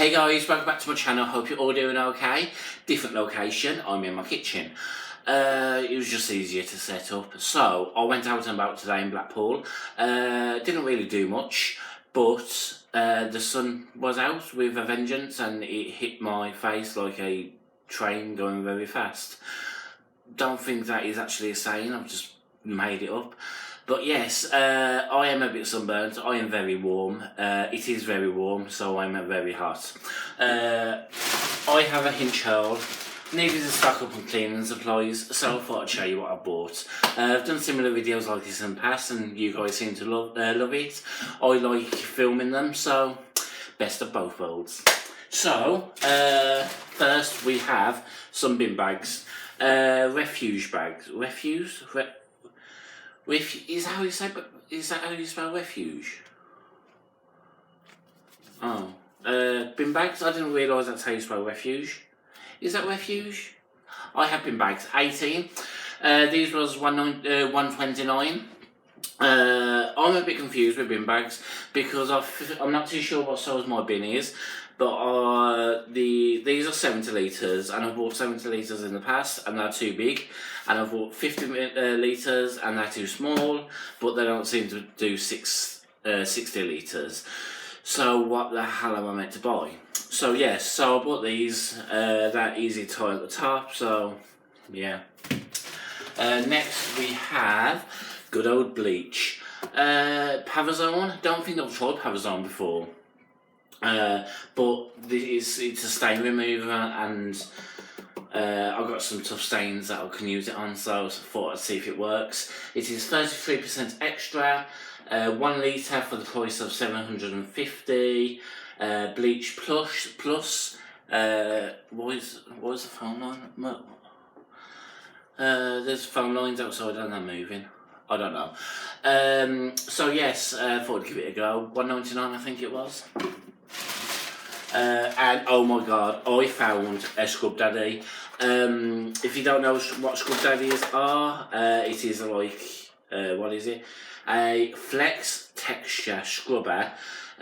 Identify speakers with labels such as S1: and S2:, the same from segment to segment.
S1: Hey guys, welcome back to my channel. Hope you're all doing okay. Different location, I'm in my kitchen. It was just easier to set up. So I went out and about today in Blackpool. Didn't really do much, but the sun was out with a vengeance and it hit my face like a train going very fast. Don't think that is actually a saying, I've just made it up. But yes, I am a bit sunburnt. I am very warm. It is very warm, so I'm very hot. I have a HINCH HAUL. Needed to stock up on cleaning supplies, so I thought I'd show you what I bought. I've done similar videos like this in the past, and you guys seem to love it. I like filming them, so best of both worlds. So first we have some bin bags, refuge bags. Is that how you say? Is that how you spell refuge? Oh, bin bags. I didn't realise that's how you spell refuge. Is that refuge? I have bin bags. 18. These was 129. I'm a bit confused with bin bags because I'm not too sure what size my bin is. But these are 70 litres, and I've bought 70 litres in the past, and they're too big. And I've bought 50 litres, and they're too small, but they don't seem to do 60 litres. So what the hell am I meant to buy? So yes, so I bought these. They're easy to tie at the top. So yeah. Next we have good old bleach. Pavazone. Don't think I've tried Pavazone before. But it's a stain remover, and I've got some tough stains that I can use it on, so I thought I'd see if it works. It is 33% extra, 1 litre for the price of £750. Bleach plus. What is the phone line? There's phone lines outside and they're moving. I don't know. So yes, I thought I'd give it a go. £1.99 I think it was. And oh my god, I found a Scrub Daddy. If you don't know what Scrub Daddies are, it is like, what is it? A flex texture scrubber.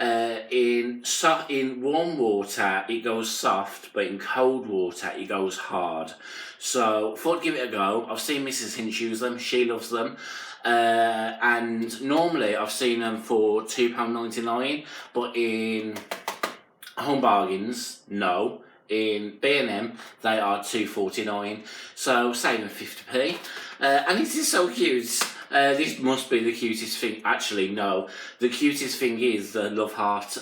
S1: In warm water it goes soft, but in cold water it goes hard. So thought I'd give it a go. I've seen Mrs. Hinch use them, she loves them. And normally I've seen them for £2.99, but in Home Bargains, no. In B&M, they are £2.49, so saving 50p. And it is so cute. This must be the cutest thing. Actually, no. The cutest thing is the Love Heart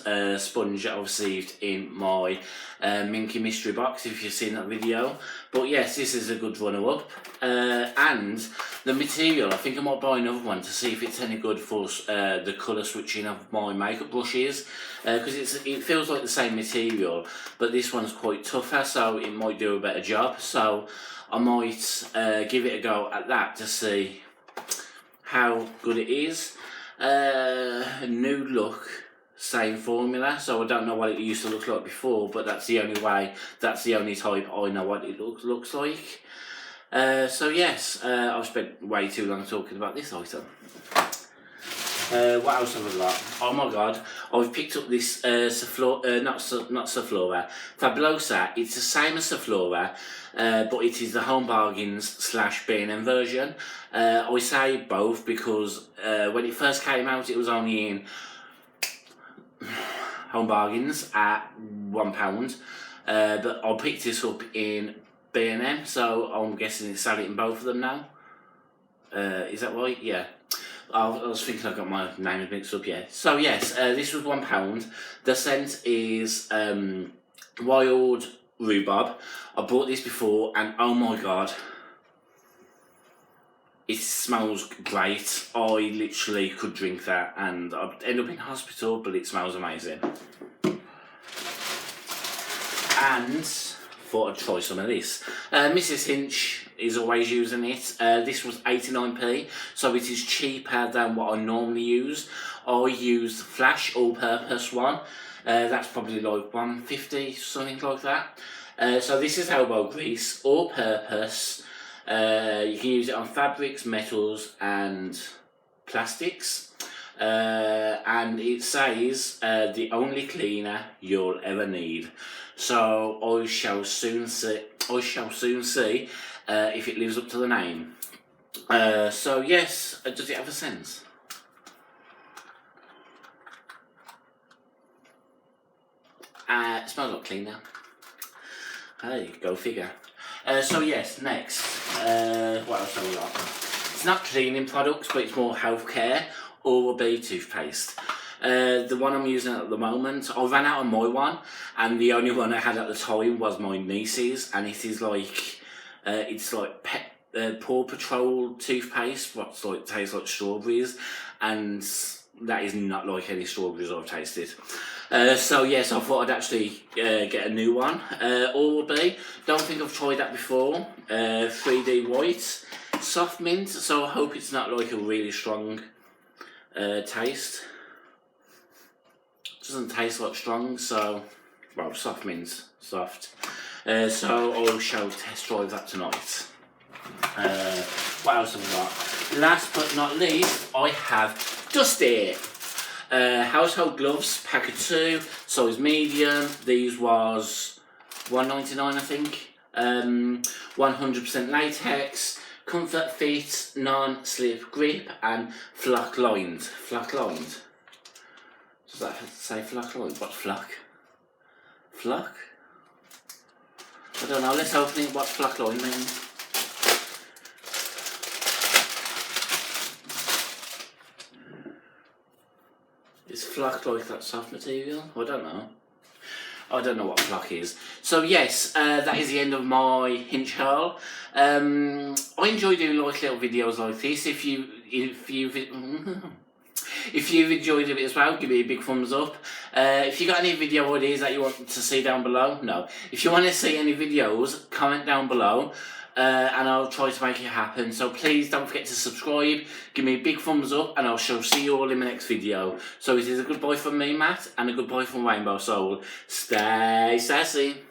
S1: sponge that I received in my Minky mystery box, if you've seen that video. But yes, this is a good runner-up. And the material, I think I might buy another one to see if it's any good for the colour switching of my makeup brushes. Because it feels like the same material, but this one's quite tougher, so it might do a better job. So I might give it a go at that to see how good it is. New look, same formula, so I don't know what it used to look like before, but that's the only type I know what it looks like. So yes, I've spent way too long talking about this item. What else have I got? Oh my god, I've picked up this not Sephora, Fabulosa. It's the same as Sephora, but it is the Home Bargains / B&M version. I say both because when it first came out it was only in Home Bargains at £1, but I picked this up in B&M, so I'm guessing it's selling in both of them now. Is that right? Yeah. I was thinking I got my name mixed up, yeah. So yes, this was £1. The scent is wild rhubarb. I bought this before and oh my god, it smells great. I literally could drink that and I'd end up in hospital, but it smells amazing. And thought I'd try some of this. Mrs. Hinch is always using it. This was 89p, so it is cheaper than what I normally use. I use the Flash all-purpose one. That's probably like £1.50, something like that. So this is elbow grease, all-purpose. You can use it on fabrics, metals and plastics. and it says the only cleaner you'll ever need. So I shall soon see. If it lives up to the name. So yes, does it have a sense? It smells like cleaner. Hey, go figure. So yes, next. What else have we got? It's not cleaning products, but it's more healthcare. Oral-B toothpaste. The one I'm using at the moment, I ran out of my one, and the only one I had at the time was my niece's, and it is like, it's like Paw Patrol toothpaste, what's like tastes like strawberries, and that is not like any strawberries I've tasted. So yes, I thought I'd actually get a new one. Oral-B, don't think I've tried that before. 3D white, soft mint, so I hope it's not like a really strong taste. Doesn't taste like strong, so, well, soft mint, soft. So I shall test drive that tonight. What else have we got? Last but not least, I have Dusty. Household gloves, pack of 2, size medium. These was $1.99 I think. 100% latex, comfort fit, non-slip grip, and flock lined. Flock lined. Does that say flock lined? What flock? Flock? I don't know. Let's open it. What flock lined means. Is flock like that soft material? I don't know. I don't know what flock is. So yes, that is the end of my hinge haul. I enjoy doing like little videos like this. If you've enjoyed it as well, give me a big thumbs up. If you got any video ideas that you want to see down below, no. If you want to see any videos, comment down below. And I'll try to make it happen. So please don't forget to subscribe, give me a big thumbs up, and I shall see you all in my next video. So it is a goodbye from me, Matt, and a goodbye from Rainbow Soul. Stay sassy.